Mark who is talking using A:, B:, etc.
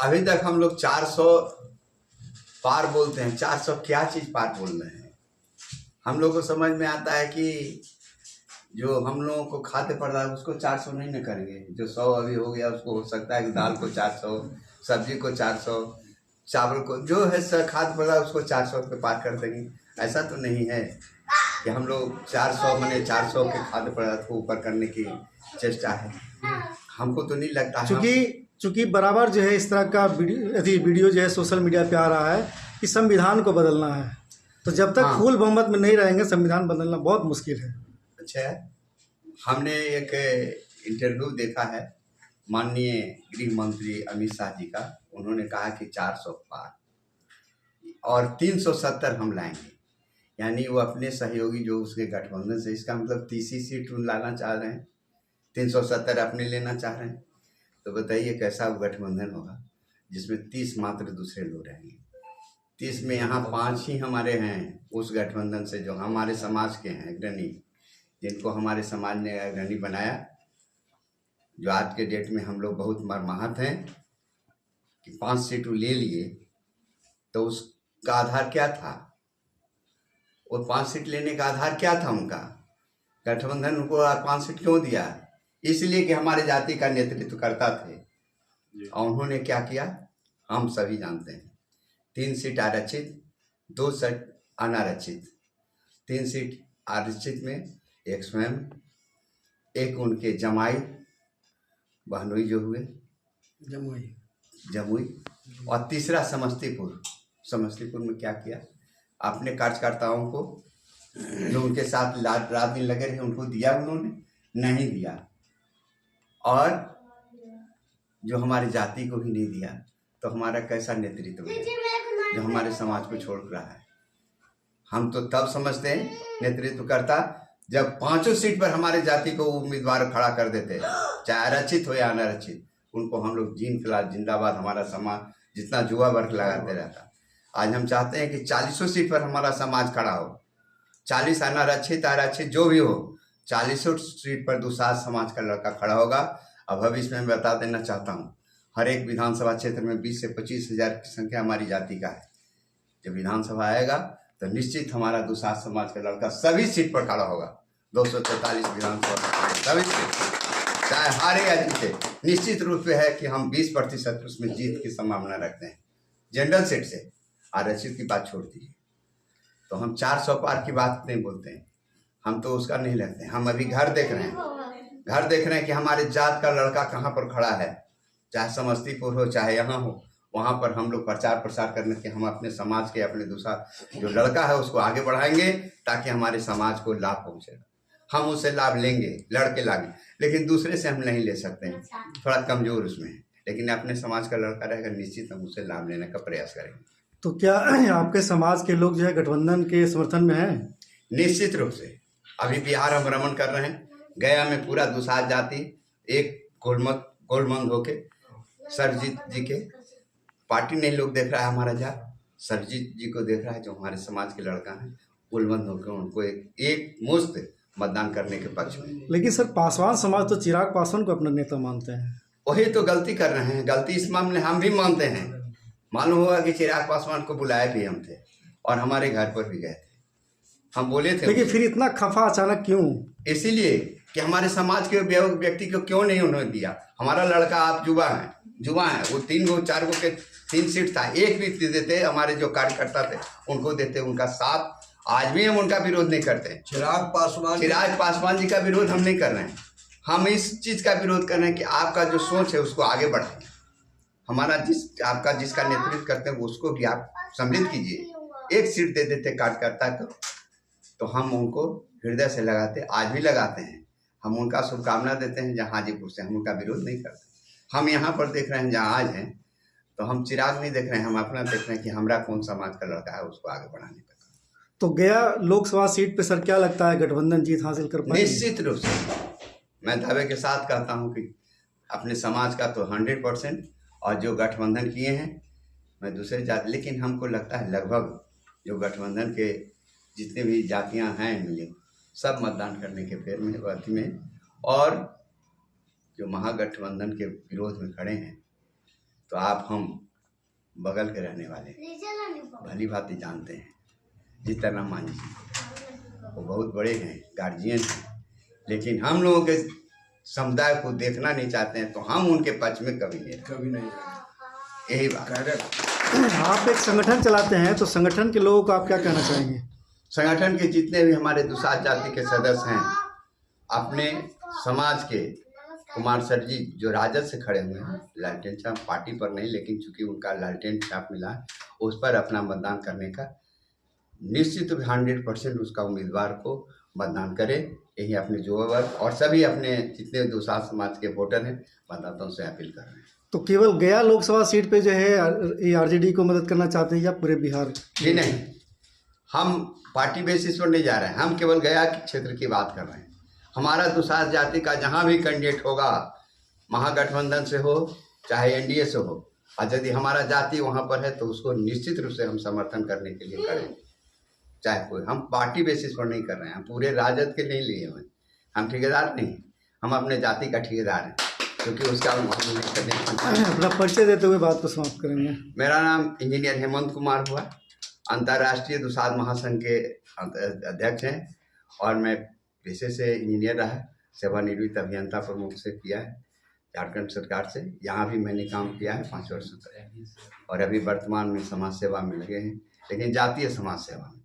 A: अभी तक हम लोग 400 पार बोलते हैं। 400 क्या चीज़ पार बोल रहे हैं? हम लोग को समझ में आता है कि जो हम लोगों को खाद्य पदार्थ उसको 400 नहीं न करेंगे। जो 100 अभी हो गया उसको हो सकता है कि दाल को 400, सब्जी को 400, चावल को जो है खाद्य पदार्थ उसको 400 पे पार कर देंगे। ऐसा तो नहीं है कि हम लोग 400 मैंने 400 के खाद्य पदार्थ को ऊपर करने की चेष्टा है। हमको तो नहीं लगता है।
B: चूंकि बराबर जो है इस तरह का वीडियो जो है सोशल मीडिया पे आ रहा है कि संविधान को बदलना है, तो जब तक फुल बहुमत में नहीं रहेंगे संविधान बदलना बहुत मुश्किल है।
A: अच्छा, हमने एक इंटरव्यू देखा है माननीय गृह मंत्री अमित शाह जी का। उन्होंने कहा कि 400 पार और 370 हम लाएंगे, यानी वो अपने सहयोगी जो उसके गठबंधन से, इसका मतलब 30 सीट लाना चाह रहे हैं, 370 अपने लेना चाह रहे हैं। तो बताइए कैसा वो गठबंधन होगा जिसमें 30 मात्र दूसरे लोग रहेंगे। 30 में यहाँ 5 ही हमारे हैं उस गठबंधन से जो हमारे समाज के हैं अग्रणी, जिनको हमारे समाज ने अग्रणी बनाया। जो आज के डेट में हम लोग बहुत मर्माहत हैं कि 5 सीट ले लिए, तो उसका आधार क्या था? वो 5 सीट लेने का आधार क्या था उनका? गठबंधन उनको 5 सीट क्यों दिया? इसलिए कि हमारे जाति का नेतृत्व करता थे। और उन्होंने क्या किया हम सभी जानते हैं। 3 सीट आरक्षित, 2 सीट अनारक्षित। 3 सीट आरक्षित में एक स्वयं, एक उनके जमाई बहनोई जो हुए जमुई, और तीसरा समस्तीपुर। समस्तीपुर में क्या किया? अपने कार्यकर्ताओं को जो उनके साथ रात दिन लगे रहे उनको दिया, उन्होंने नहीं दिया। और जो हमारी जाति को भी नहीं दिया, तो हमारा कैसा नेतृत्व है जो हमारे समाज को छोड़ रहा है? हम तो तब समझते हैं नेतृत्व करता जब 5 सीट पर हमारे जाति को उम्मीदवार खड़ा कर देते, चाहे आरक्षित हो या अनारक्षित। उनको हम लोग जिंदाबाद हमारा समाज जितना जुआ वर्ग लगाते रहता। आज हम चाहते हैं कि 40 सीट पर हमारा समाज खड़ा हो। 40 अनारक्षित आरक्षित जो भी हो, 40 सीट पर दूसरा समाज का लड़का खड़ा होगा। अब भविष्य में मैं बता देना चाहता हूँ, हर एक विधानसभा क्षेत्र में 20 से 25 हज़ार की संख्या हमारी जाति का है। जब विधानसभा आएगा तो निश्चित हमारा दूसरा समाज का लड़का सभी सीट पर खड़ा होगा। 243 विधानसभा सभी सीट, चाहे हारे या जीते, निश्चित रूप से है कि हम 20% उसमें जीत की संभावना रखते हैं। जनरल सीट से आरक्षित की बात छोड़ दीजिए, तो हम 400 पार की बात नहीं बोलते हैं, हम तो उसका नहीं लेते हैं। हम अभी घर देख रहे हैं कि हमारे जात का लड़का कहाँ पर खड़ा है, चाहे समस्तीपुर हो चाहे यहाँ हो। वहाँ पर हम लोग प्रचार प्रसार करने के हम अपने समाज के अपने दूसरा जो लड़का है उसको आगे बढ़ाएंगे ताकि हमारे समाज को लाभ पहुँचेगा। हम उससे लाभ लेंगे, लड़के लाएंगे, लेकिन दूसरे से हम नहीं ले सकते हैं, थोड़ा कमजोर उसमें है। लेकिन अपने समाज का लड़का रहेगा, निश्चित हम उससे लाभ लेने का प्रयास करेंगे।
B: तो क्या आपके समाज के लोग जो है गठबंधन के समर्थन में हैं?
A: निश्चित रूप से। अभी बिहार हम भ्रमण कर रहे हैं, गया में पूरा दुसाध जाति एक गोलमंद होके सरजीत जी के पार्टी नहीं लोग देख रहा है, हमारा जात सरजीत जी को देख रहा है जो हमारे समाज के लड़का है, गोलमंद होकर उनको एक मुश्त मतदान करने के पक्ष में।
B: लेकिन सर पासवान समाज तो चिराग पासवान को अपना नेता मानते हैं।
A: वही तो गलती कर रहे हैं। गलती इस मामले हम भी मानते हैं। मालूम होगा कि चिराग पासवान को बुलाए भी हम थे और हमारे घर पर भी गए थे, हम बोले थे।
B: लेकिन फिर इतना खफा अचानक क्यों? इसीलिए
A: कि हमारे समाज के व्यक्ति को क्यों नहीं उन्होंने दिया। हमारा लड़का आप युवा है, वो 3-4 के 3 सीट था, एक भी देते, हमारे जो कार्यकर्ता थे उनको देते, उनका साथ। आज भी हम उनका विरोध नहीं करते हैं। चिराग पासवान जी का विरोध हम नहीं कर रहे हैं। हम इस चीज़ का विरोध कर रहे हैं कि आपका जो सोच है उसको आगे बढ़ाएं। हमारा आपका जिसका नेतृत्व करते हैं उसको भी आप सम्मिलित कीजिए। एक सीट दे देते कार्यकर्ता को तो हम उनको हृदय से लगाते, आज भी लगाते हैं। हम उनका शुभकामना देते हैं जहाँ हाजीपुर से, हम उनका विरोध नहीं करते। हम यहाँ पर देख रहे हैं जहाँ आज हैं, तो हम चिराग नहीं देख रहे हैं, हम अपना देख रहे हैं कि हमारा कौन समाज का लड़का है उसको आगे बढ़ाने का।
B: तो गया लोकसभा सीट पे सर क्या लगता है गठबंधन जीत हासिल कर पाएगा?
A: निश्चित रूप से मैं दावे के साथ कहता हूँ कि अपने समाज का तो 100%, और जो गठबंधन किए हैं मैं दूसरे जाति, लेकिन हमको लगता है लगभग जो गठबंधन के जितने भी जातियां हैं मिले सब मतदान करने के फेर में अथी में, और जो महागठबंधन के विरोध में खड़े हैं तो आप हम बगल के रहने वाले भली भांति जानते हैं। जीतनराम मांझी जी वो बहुत बड़े हैं, गार्जियन हैं, लेकिन हम लोगों के समुदाय को देखना नहीं चाहते हैं, तो हम उनके पक्ष में कभी नहीं यही बात है।
B: आप एक संगठन चलाते हैं, तो संगठन के लोगों को आप क्या कहना चाहेंगे?
A: संगठन के जितने भी हमारे दुसाध जाति के सदस्य हैं, अपने समाज के कुमार सर जी जो राजद से खड़े हुए हैं, लालटेन छाप पार्टी पर नहीं, लेकिन चूंकि उनका लालटेन छाप मिला है, उस पर अपना मतदान करने का निश्चित 100% उसका उम्मीदवार को मतदान करें। यही अपने जो वर्ग और सभी अपने जितने दुसाध समाज के वोटर हैं मतदाताओं से अपील कर रहे हैं।
B: तो केवल गया लोकसभा सीट पे जो है ये आरजेडी को मदद करना चाहते हैं या पूरे बिहार?
A: जी नहीं, हम पार्टी बेसिस पर नहीं जा रहे हैं, हम केवल गया के क्षेत्र की बात कर रहे हैं। हमारा दुसाध जाति का जहाँ भी कैंडिडेट होगा, महागठबंधन से हो चाहे एनडीए से हो, और यदि हमारा जाति वहाँ पर है तो उसको निश्चित रूप से हम समर्थन करने के लिए करें। चाहे कोई, हम पार्टी बेसिस पर नहीं कर रहे हैं, हम पूरे राजद के नहीं लिए हुए, हम ठेकेदार नहीं, हम अपने जाति का ठेकेदार हैं, क्योंकि उसका
B: अपना परिचय देते हुए बात को समाप्त करेंगे।
A: मेरा नाम इंजीनियर हेमंत कुमार हुआ, अंतर्राष्ट्रीय दुसाध महासंघ के अध्यक्ष हैं, और मैं पेशे से इंजीनियर रहा, सेवानिवृत्त अभियंता प्रमुख से किया है झारखंड सरकार से। यहाँ भी मैंने काम किया है 5 वर्षों तक, और अभी वर्तमान में समाज सेवा में लगे हैं, लेकिन जातीय समाज सेवा में।